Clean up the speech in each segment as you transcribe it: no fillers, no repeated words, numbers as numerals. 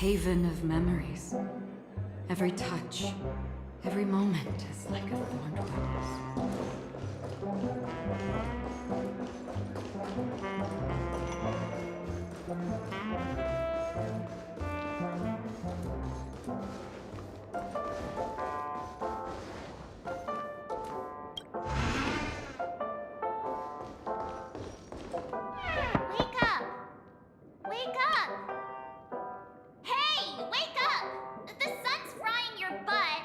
haven of memories. Every touch, every moment is like a thorn rose. Wake up! Wake up! Hey, wake up! The sun's frying your butt.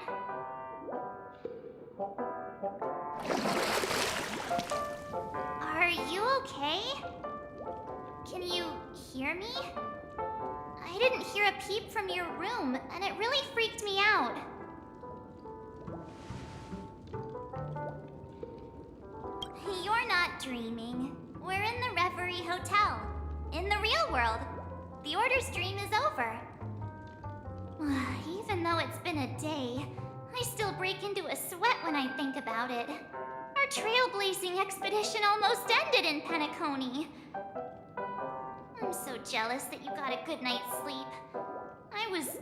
Are you okay? Can you hear me? I didn't hear a peep from your room, and it really freaked me out. You're not dreaming. We're in the Reverie Hotel. In the real world. The Order's dream is over. Even though it's been a day, I still break into a sweat when I think about it. Our trailblazing expedition almost ended in Penacony. I'm so jealous that you got a good night's sleep. I was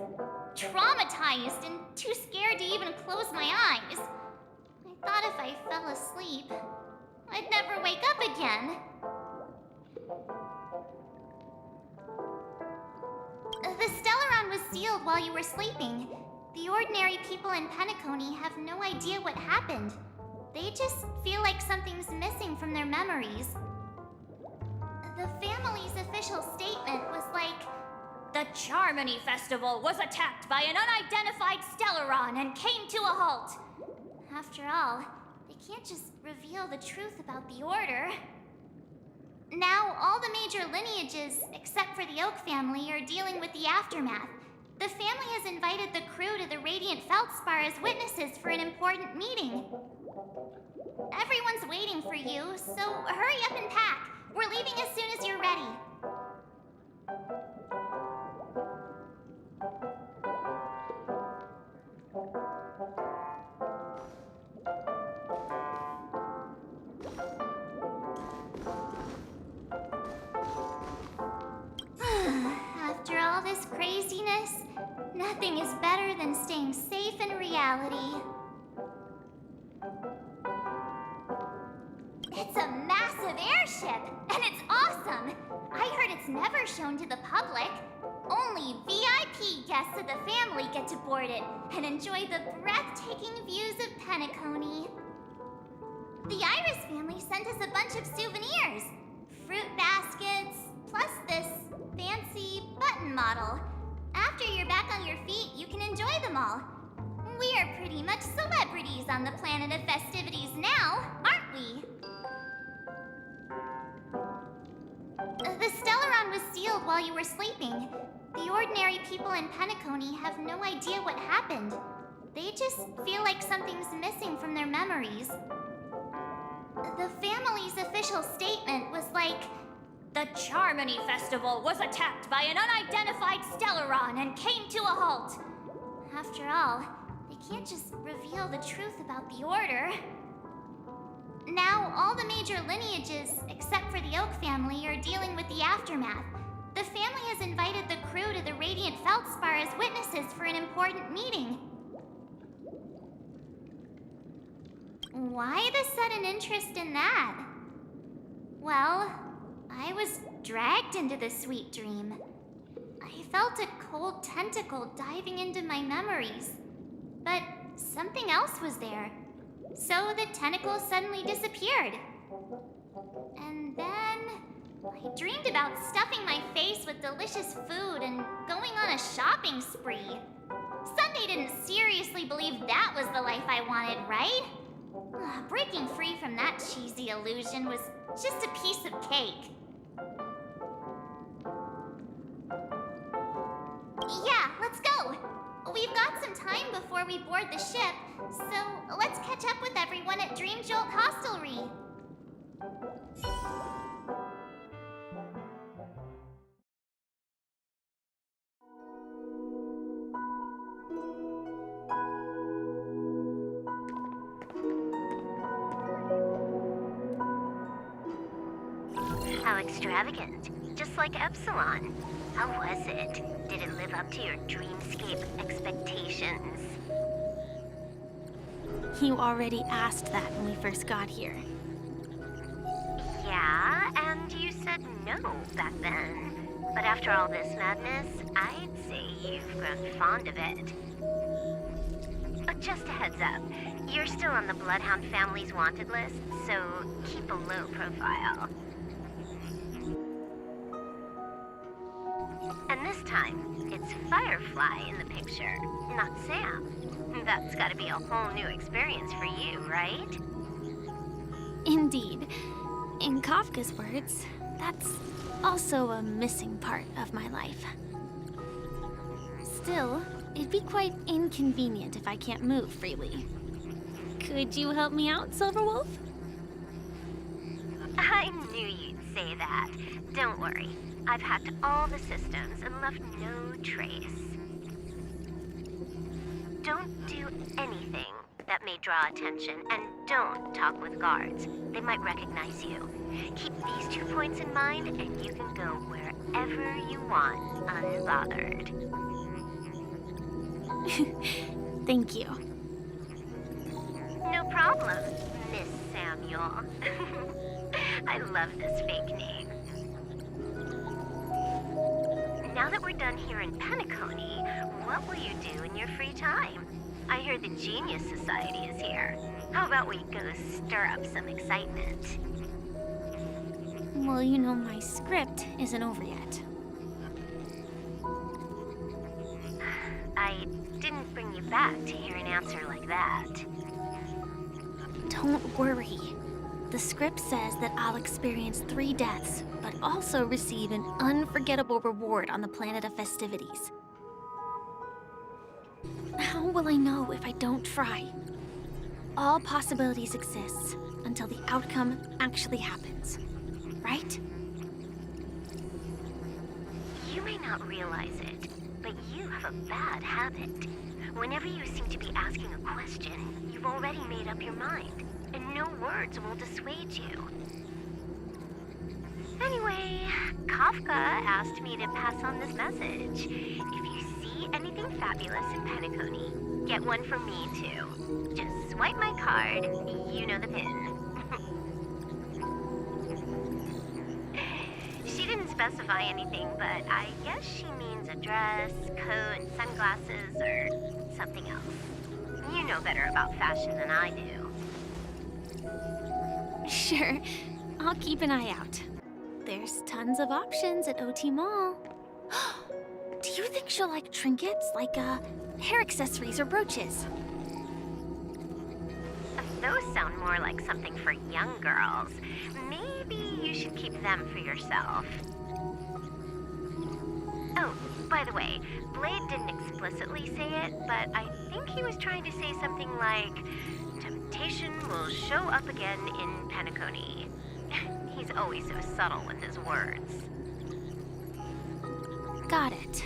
traumatized and too scared to even close my eyes. I thought if I fell asleep, I'd never wake up again. The Stellaron was sealed while you were sleeping. The ordinary people in Penacony have no idea what happened. They just feel like something's missing from their memories. The family's official statement was like, "The Charmony Festival was attacked by an unidentified Stellaron and came to a halt." After all, they can't just reveal the truth about the Order. Now, all the major lineages, except for the Oak family, are dealing with the aftermath. The family has invited the crew to the Radiant Feldspar as witnesses for an important meeting. Everyone's waiting for you, so hurry up and pack. We're leaving as soon as you're ready. After all this craziness, nothing is better than staying safe in reality. It's a massive airship, and it's awesome! I heard it's never shown to the public. Only VIP guests of the family get to board it and enjoy the breathtaking views of Penacony. The Iris family sent us a bunch of souvenirs. Fruit baskets, plus this fancy button model. After you're back on your feet, you can enjoy them all. We are pretty much celebrities on the planet of festivities now, aren't we? The Stellaron was sealed while you were sleeping. The ordinary people in Penacony have no idea what happened. They just feel like something's missing from their memories. The family's official statement was like, "The Charmony Festival was attacked by an unidentified Stellaron and came to a halt." After all, they can't just reveal the truth about the Order. Now, all the major lineages, except for the Oak family, are dealing with the aftermath. The family has invited the crew to the Radiant Feldspar as witnesses for an important meeting. Why the sudden interest in that? Well, I was dragged into the sweet dream. I felt a cold tentacle diving into my memories. But something else was there. So the tentacle suddenly disappeared. And then I dreamed about stuffing my face with delicious food and going on a shopping spree. Sunday didn't seriously believe that was the life I wanted, right? Breaking free from that cheesy illusion was just a piece of cake. Yeah, let's go. We've got some time before we board the ship, so let's catch up with everyone at Dream Jolt Hostelry. How extravagant. just like Epsilon. How was it? Did it live up to your dreamscape expectations? You already asked that when we first got here. Yeah, and you said no back then. But after all this madness, I'd say you've grown fond of it. But just a heads up, you're still on the Bloodhound family's wanted list, so keep a low profile. And this time, it's Firefly in the picture, not Sam. That's gotta be a whole new experience for you, right? Indeed. In Kafka's words, that's also a missing part of my life. Still, it'd be quite inconvenient if I can't move freely. Could you help me out, Silverwolf? I knew you'd say that. Don't worry. I've hacked all the systems and left no trace. Don't do anything that may draw attention, and don't talk with guards. They might recognize you. Keep these 2 points in mind, and you can go wherever you want, unbothered. Thank you. No problem, Miss Samuel. I love this fake name. Now that we're done here in Penacony, what will you do in your free time? I hear the Genius Society is here. How about we go stir up some excitement? Well, you know, my script isn't over yet. I didn't bring you back to hear an answer like that. Don't worry. The script says that I'll experience 3 deaths, but also receive an unforgettable reward on the planet of festivities. How will I know if I don't try? All possibilities exist until the outcome actually happens, right? You may not realize it, but you have a bad habit. Whenever you seem to be asking a question, you've already made up your mind, and no words will dissuade you. Anyway, Kafka asked me to pass on this message. If you see anything fabulous in Penacony, get one from me too. Just swipe my card, you know the pin. She didn't specify anything, but I guess she means a dress, coat, sunglasses, or something else. You know better about fashion than I do. Sure, I'll keep an eye out. There's tons of options at OT Mall. Do you think she'll like trinkets, like hair accessories or brooches? Those sound more like something for young girls. Maybe you should keep them for yourself. Oh, by the way, Blade didn't explicitly say it, but I think he was trying to say something like, temptation will show up again in Penacony. He's always so subtle with his words. Got it.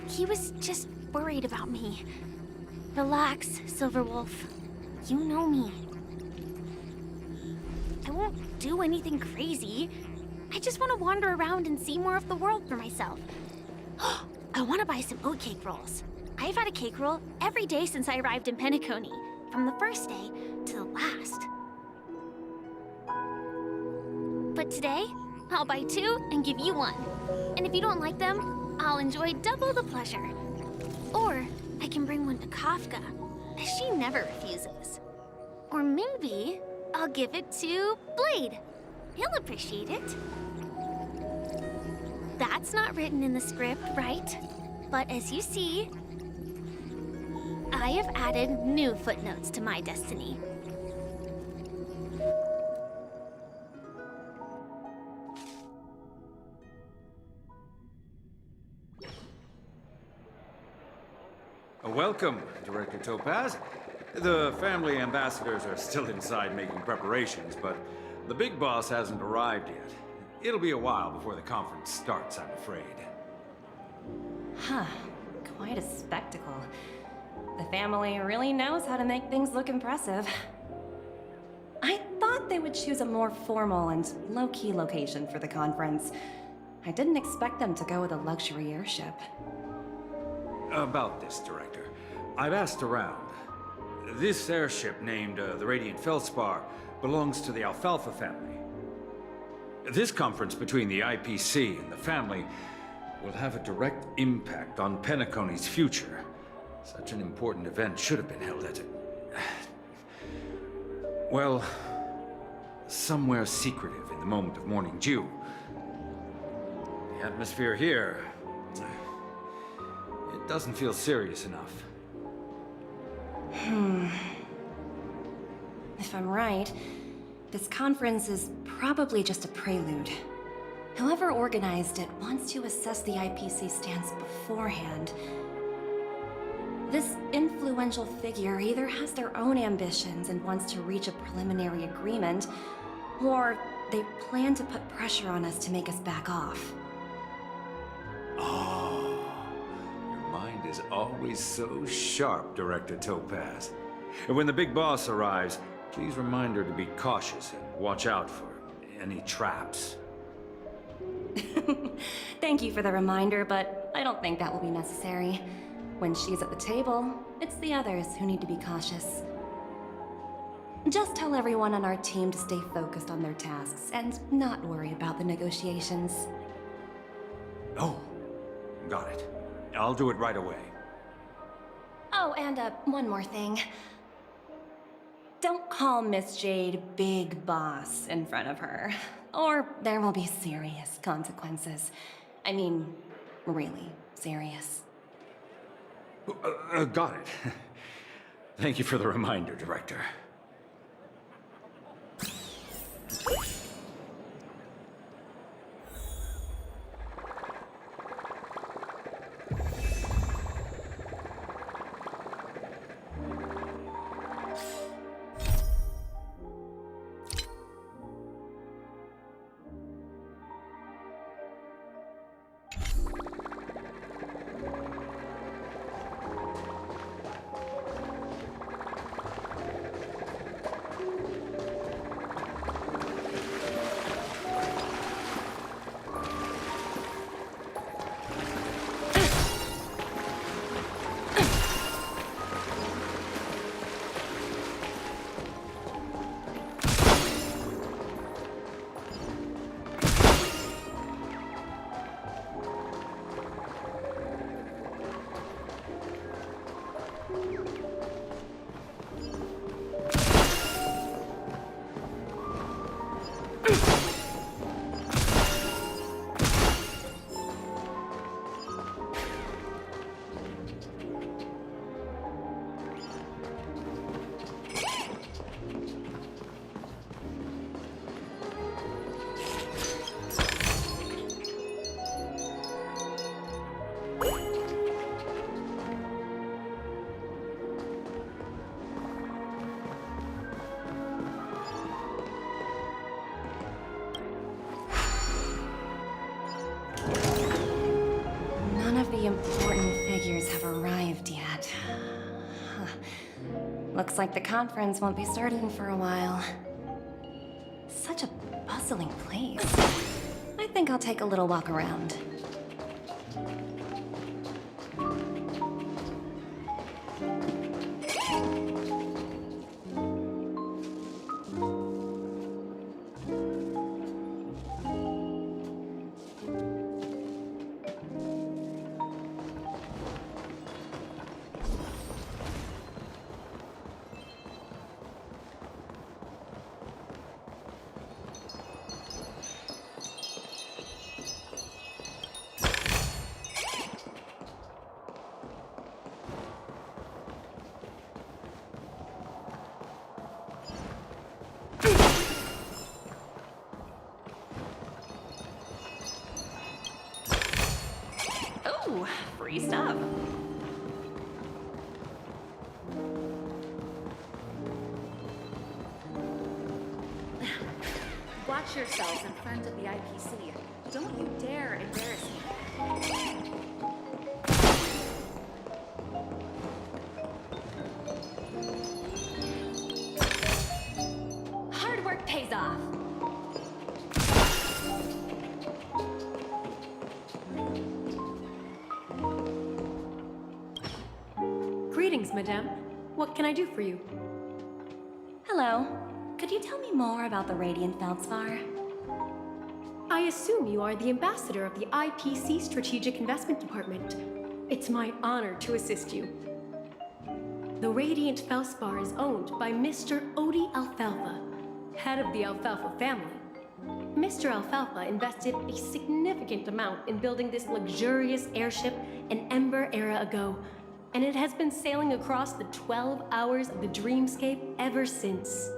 He was just worried about me. Relax, Silverwolf. You know me. I won't do anything crazy. I just want to wander around and see more of the world for myself. I want to buy some oatcake rolls. I've had a cake roll every day since I arrived in Penacony, from the first day to the last. But today, I'll buy 2 and give you 1. And if you don't like them, I'll enjoy double the pleasure. Or I can bring one to Kafka, as she never refuses. Or maybe I'll give it to Blade. He'll appreciate it. That's not written in the script, right? But as you see, I have added new footnotes to my destiny. Welcome, Director Topaz. The family ambassadors are still inside making preparations, but the big boss hasn't arrived yet. It'll be a while before the conference starts, I'm afraid. Huh. Quite a spectacle. The family really knows how to make things look impressive. I thought they would choose a more formal and low-key location for the conference. I didn't expect them to go with a luxury airship. About this, Director. I've asked around. This airship, named the Radiant Feldspar, belongs to the Alfalfa family. This conference between the IPC and the family will have a direct impact on Penacony's future. Such an important event should have been held at well, somewhere secretive in the moment of morning dew. The atmosphere here, it doesn't feel serious enough. If I'm right, this conference is probably just a prelude. Whoever organized it wants to assess the IPC stance beforehand. This influential figure either has their own ambitions and wants to reach a preliminary agreement, or they plan to put pressure on us to make us back off. Oh, your mind is always so sharp, Director Topaz. And when the big boss arrives, please remind her to be cautious and watch out for any traps. Thank you for the reminder, but I don't think that will be necessary. When she's at the table, it's the others who need to be cautious. Just tell everyone on our team to stay focused on their tasks and not worry about the negotiations. Oh, got it. I'll do it right away. Oh, and one more thing. Don't call Miss Jade Big Boss in front of her, or there will be serious consequences. I mean, really serious. Got it. Thank you for the reminder, Director. The important figures have arrived yet. Looks like the conference won't be starting for a while. Such a bustling place. I think I'll take a little walk around. Ooh, free stuff. Watch yourselves in front of the IPC. Don't you dare embarrass me. Hard work pays off. Greetings, madame. What can I do for you? Hello. Could you tell me more about the Radiant Feldspar? I assume you are the ambassador of the IPC Strategic Investment Department. It's my honor to assist you. The Radiant Feldspar is owned by Mr. Odie Alfalfa, head of the Alfalfa family. Mr. Alfalfa invested a significant amount in building this luxurious airship an Ember era ago, and it has been sailing across the 12 hours of the dreamscape ever since.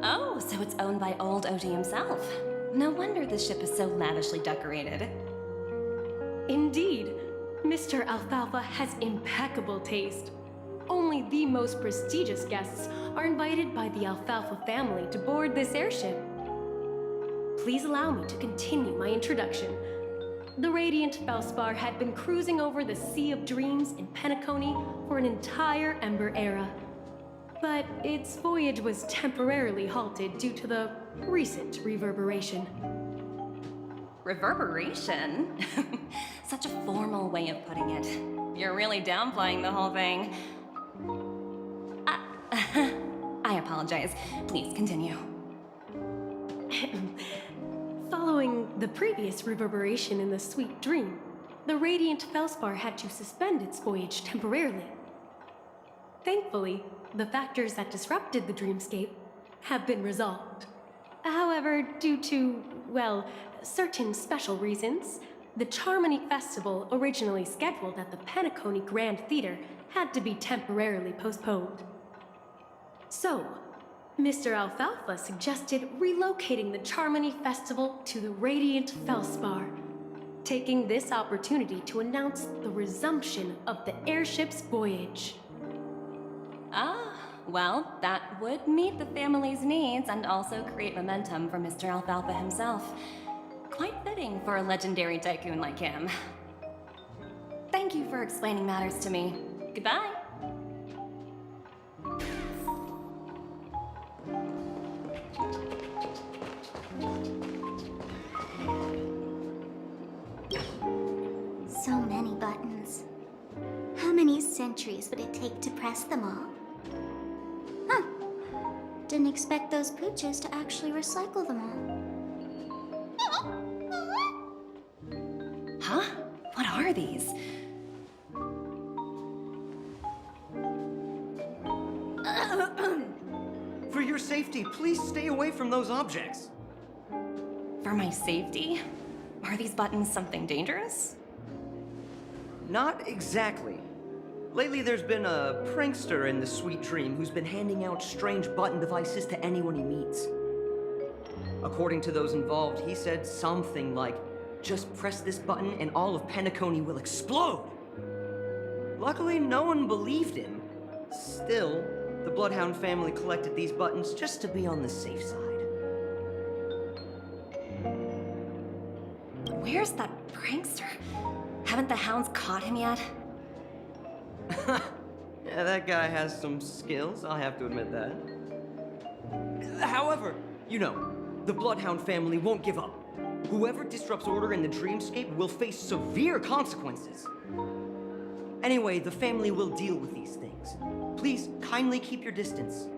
Oh, so it's owned by old Odie himself. No wonder the ship is so lavishly decorated. Indeed, Mr. Alfalfa has impeccable taste. Only the most prestigious guests are invited by the Alfalfa family to board this airship. Please allow me to continue my introduction. The Radiant Feldspar had been cruising over the Sea of Dreams in Penacony for an entire Ember era. But its voyage was temporarily halted due to the recent reverberation. Reverberation? Such a formal way of putting it. You're really downplaying the whole thing. I apologize. Please continue. Following the previous reverberation in the Sweet Dream, the Radiant Feldspar had to suspend its voyage temporarily. Thankfully, the factors that disrupted the dreamscape have been resolved. However, due to, well, certain special reasons, the Charmony Festival, originally scheduled at the Penacony Grand Theater, had to be temporarily postponed. So, Mr. Alfalfa suggested relocating the Charmony Festival to the Radiant Feldspar, taking this opportunity to announce the resumption of the airship's voyage. Ah, well, that would meet the family's needs and also create momentum for Mr. Alfalfa himself. Quite fitting for a legendary tycoon like him. Thank you for explaining matters to me. Goodbye. So many buttons. How many centuries would it take to press them all? Huh. Didn't expect those pooches to actually recycle them all. Huh? What are these? For your safety, please stay away from those objects. For my safety? Are these buttons something dangerous? Not exactly. Lately, there's been a prankster in the Sweet Dream who's been handing out strange button devices to anyone he meets. According to those involved, he said something like, "Just press this button and all of Penacony will explode." Luckily, no one believed him. Still, the Bloodhound family collected these buttons just to be on the safe side. Where's that prankster? Haven't the hounds caught him yet? Yeah, that guy has some skills, I'll have to admit that. However, you know, the Bloodhound family won't give up. Whoever disrupts order in the dreamscape will face severe consequences. Anyway, the family will deal with these things. Please kindly keep your distance.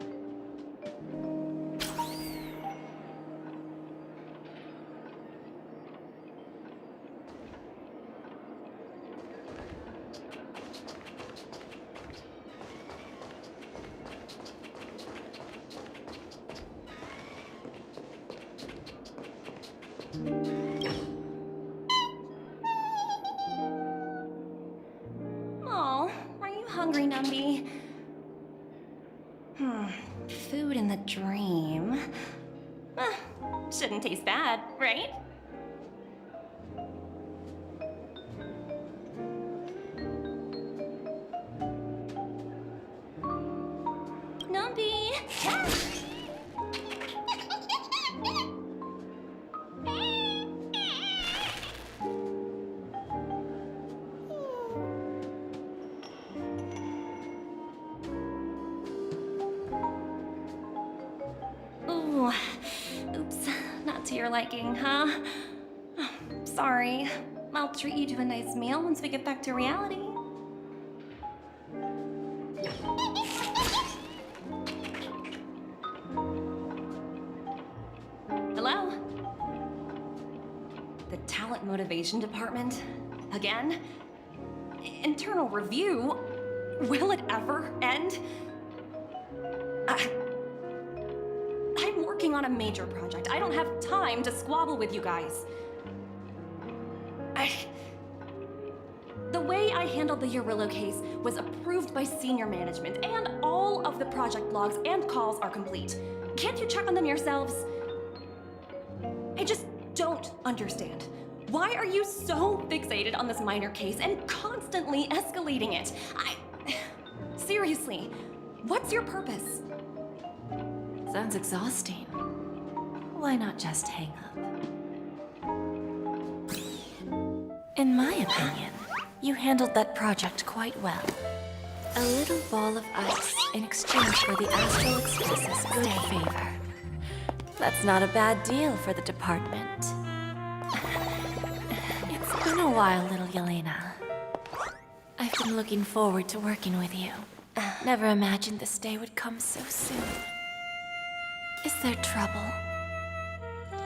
Oh, are you hungry, Numby? Food in the dream. Shouldn't taste bad, right? Numby! Ooh, oops, not to your liking, huh? Sorry. I'll treat you to a nice meal once we get back to reality. talent motivation department? Again? Internal review? Will it ever end? I'm working on a major project. I don't have time to squabble with you guys. The way I handled the Urillo case was approved by senior management, and all of the project logs and calls are complete. Can't you check on them yourselves? I just don't understand. Why are you so fixated on this minor case and constantly escalating it? Seriously, what's your purpose? Sounds exhausting. Why not just hang up? In my opinion, you handled that project quite well. A little ball of ice in exchange for the Astral Express's good favor. That's not a bad deal for the department. It's been a while, little Yelena. I've been looking forward to working with you. Never imagined this day would come so soon. Is there trouble?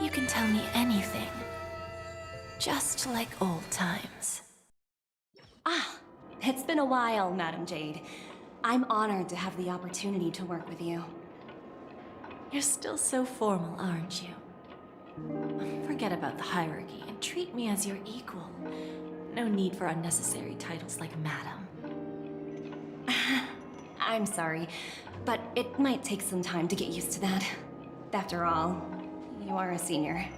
You can tell me anything. Just like old times. It's been a while, Madam Jade. I'm honored to have the opportunity to work with you. You're still so formal, aren't you? Forget about the hierarchy and treat me as your equal. No need for unnecessary titles like Madam. I'm sorry, but it might take some time to get used to that. After all, you are a senior.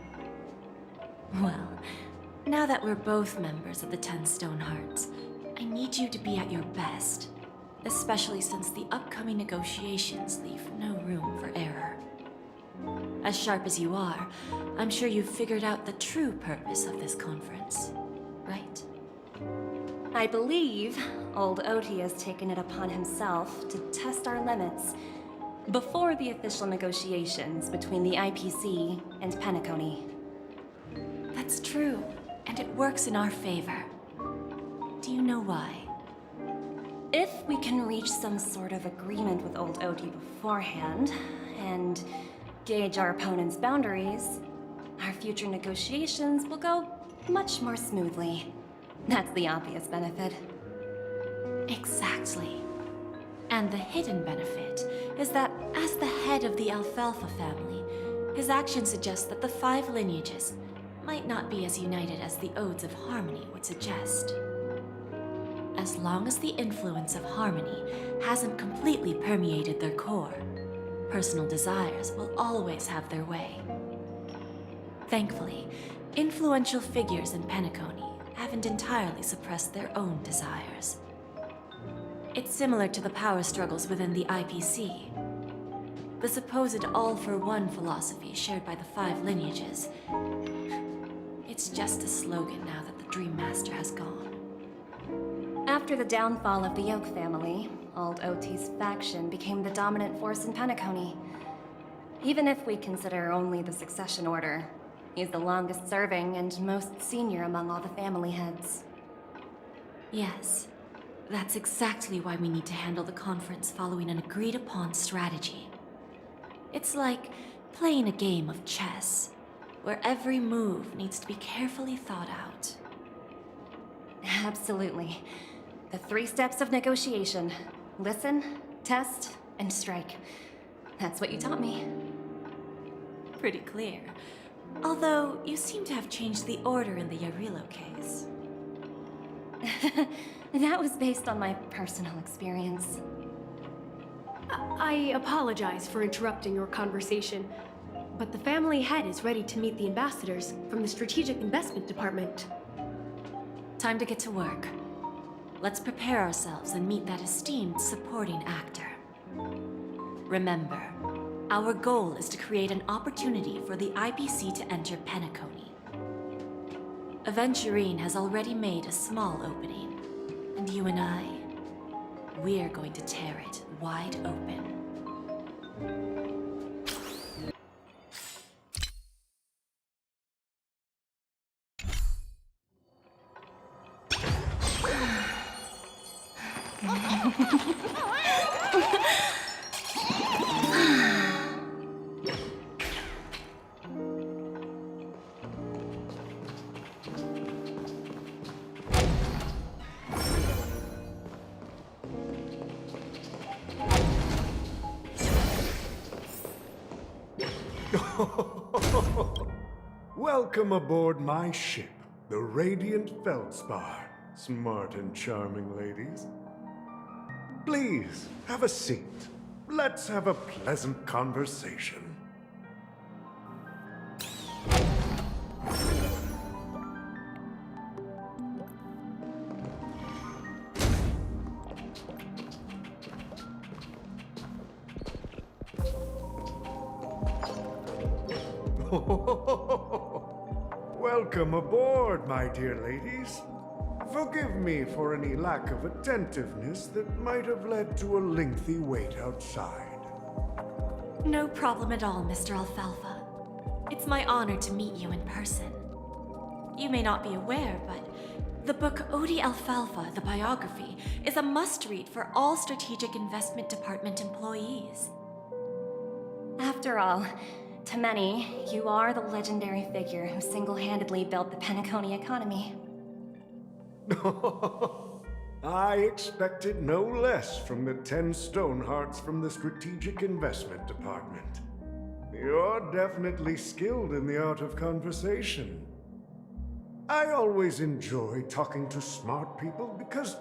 Well, now that we're both members of the 10 Stone Hearts, I need you to be at your best, especially since the upcoming negotiations leave no room for error. As sharp as you are, I'm sure you've figured out the true purpose of this conference, right? I believe old Oti has taken it upon himself to test our limits before the official negotiations between the IPC and Penacony. That's true, and it works in our favor. Do you know why? If we can reach some sort of agreement with old Oti beforehand, and gauge our opponent's boundaries, our future negotiations will go much more smoothly. That's the obvious benefit. Exactly. And the hidden benefit is that as the head of the Alfalfa family, his actions suggest that the 5 lineages might not be as united as the Odes of Harmony would suggest. As long as the influence of harmony hasn't completely permeated their core, personal desires will always have their way. Thankfully, influential figures in Penacony haven't entirely suppressed their own desires. It's similar to the power struggles within the IPC. The supposed all-for-one philosophy shared by the 5 lineages. It's just a slogan now that the Dream Master has gone. After the downfall of the Yoke family, old Oti's faction became the dominant force in Penacony. Even if we consider only the succession order, he's the longest serving and most senior among all the family heads. Yes, that's exactly why we need to handle the conference following an agreed-upon strategy. It's like playing a game of chess, where every move needs to be carefully thought out. Absolutely. The 3 steps of negotiation. Listen, test, and strike. That's what you taught me. Pretty clear. Although, you seem to have changed the order in the Urillo case. That was based on my personal experience. I apologize for interrupting your conversation, but the family head is ready to meet the ambassadors from the Strategic Investment Department. Time to get to work. Let's prepare ourselves and meet that esteemed supporting actor. Remember, our goal is to create an opportunity for the IPC to enter Penacony. Aventurine has already made a small opening, and you and I, we're going to tear it wide open. Welcome aboard my ship, the Radiant Feldspar. Smart and charming ladies. Please, have a seat. Let's have a pleasant conversation. Welcome aboard, my dear ladies. Forgive me for any lack of attentiveness that might have led to a lengthy wait outside. No problem at all, Mr. Alfalfa. It's my honor to meet you in person. You may not be aware, but the book Odi Alfalfa, the biography, is a must-read for all Strategic Investment Department employees. After all, to many, you are the legendary figure who single-handedly built the Penacony economy. I expected no less from the 10 Stonehearts from the Strategic Investment Department. You're definitely skilled in the art of conversation. I always enjoy talking to smart people because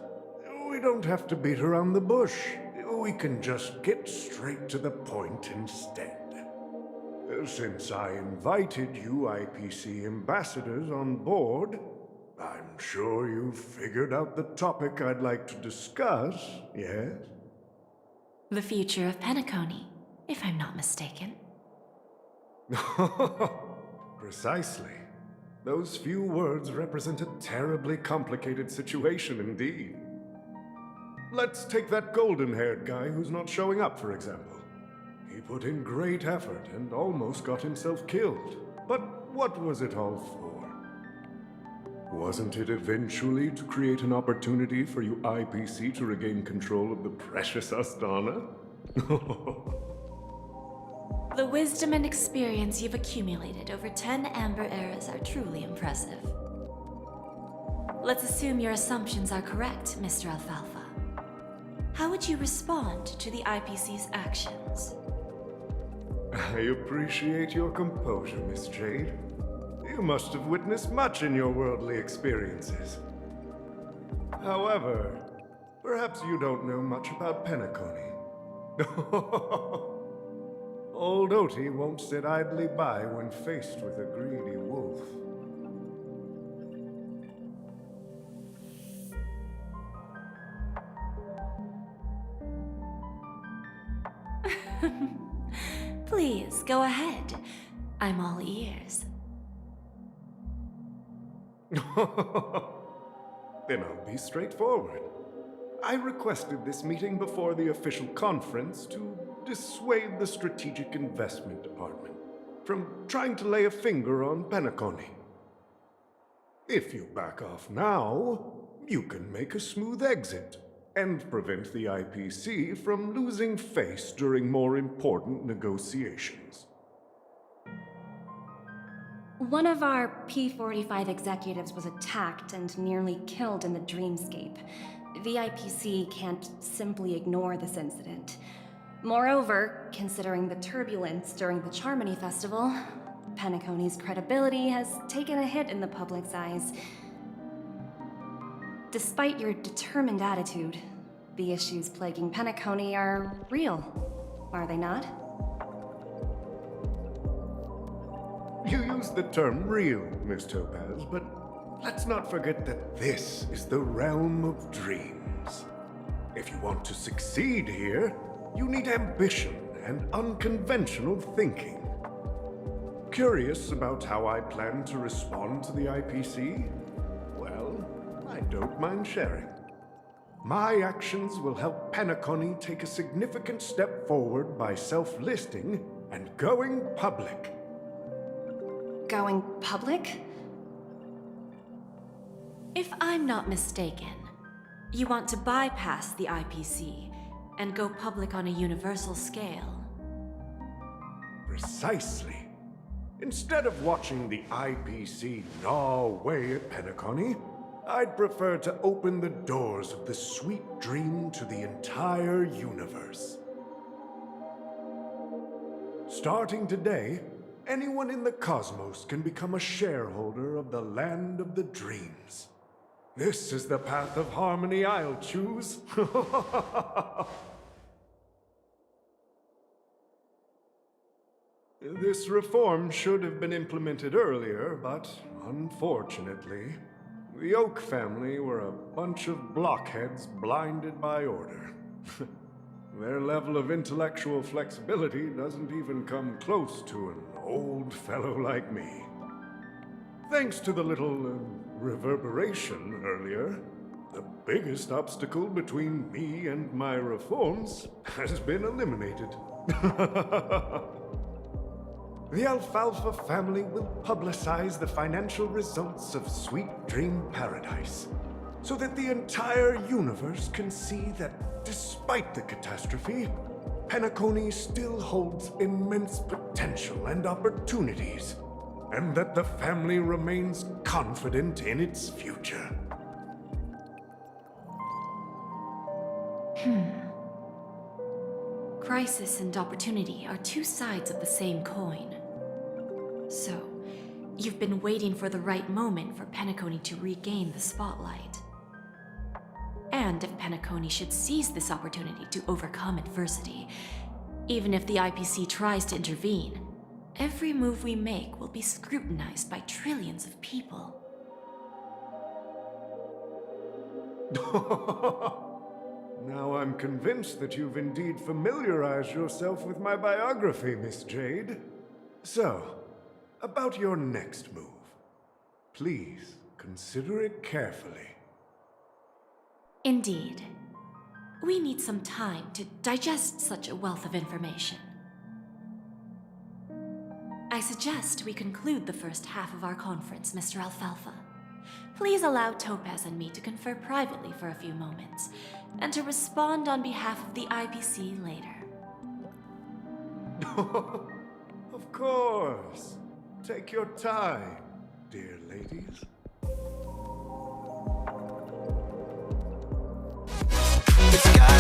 we don't have to beat around the bush. We can just get straight to the point instead. Since I invited you IPC ambassadors on board, I'm sure you've figured out the topic I'd like to discuss, yes? The future of Penacony, if I'm not mistaken. Precisely. Those few words represent a terribly complicated situation indeed. Let's take that golden-haired guy who's not showing up, for example. He put in great effort and almost got himself killed. But what was it all for? Wasn't it eventually to create an opportunity for you IPC to regain control of the precious Astana? The wisdom and experience you've accumulated over 10 Amber Eras are truly impressive. Let's assume your assumptions are correct, Mr. Alfalfa. How would you respond to the IPC's actions? I appreciate your composure, Miss Jade. You must have witnessed much in your worldly experiences. However, perhaps you don't know much about Penacony. Old Oti won't sit idly by when faced with a greedy wolf. Please, go ahead. I'm all ears. Then I'll be straightforward. I requested this meeting before the official conference to dissuade the Strategic Investment Department from trying to lay a finger on Penacony. If you back off now, you can make a smooth exit and prevent the IPC from losing face during more important negotiations. One of our P-45 executives was attacked and nearly killed in the dreamscape. The IPC can't simply ignore this incident. Moreover, considering the turbulence during the Charmony Festival, Penacony's credibility has taken a hit in the public's eyes. Despite your determined attitude, the issues plaguing Penacony are real, are they not? You use the term real, Miss Topaz, but let's not forget that this is the realm of dreams. If you want to succeed here, you need ambition and unconventional thinking. Curious about how I plan to respond to the IPC? Well, I don't mind sharing. My actions will help Penacony take a significant step forward by self-listing and going public. Going public? If I'm not mistaken, you want to bypass the IPC and go public on a universal scale. Precisely. Instead of watching the IPC gnaw away at Penacony, I'd prefer to open the doors of the sweet dream to the entire universe. Starting today, anyone in the cosmos can become a shareholder of the land of the dreams. This is the path of harmony I'll choose. This reform should have been implemented earlier, but unfortunately, the Oak family were a bunch of blockheads blinded by order. Their level of intellectual flexibility doesn't even come close to an old fellow like me. Thanks to the little reverberation earlier, the biggest obstacle between me and my reforms has been eliminated. The Alfalfa family will publicize the financial results of Sweet Dream Paradise, so that the entire universe can see that despite the catastrophe, Penacony still holds immense potential and opportunities, and that the family remains confident in its future. Crisis and opportunity are two sides of the same coin. So, you've been waiting for the right moment for Penacony to regain the spotlight. And if Penacony should seize this opportunity to overcome adversity, even if the IPC tries to intervene, every move we make will be scrutinized by trillions of people. Now I'm convinced that you've indeed familiarized yourself with my biography, Miss Jade. So, about your next move. Please, consider it carefully. Indeed. We need some time to digest such a wealth of information. I suggest we conclude the first half of our conference, Mr. Alfalfa. Please allow Topaz and me to confer privately for a few moments, and to respond on behalf of the IPC later. Of course. Take your time, dear ladies. The sky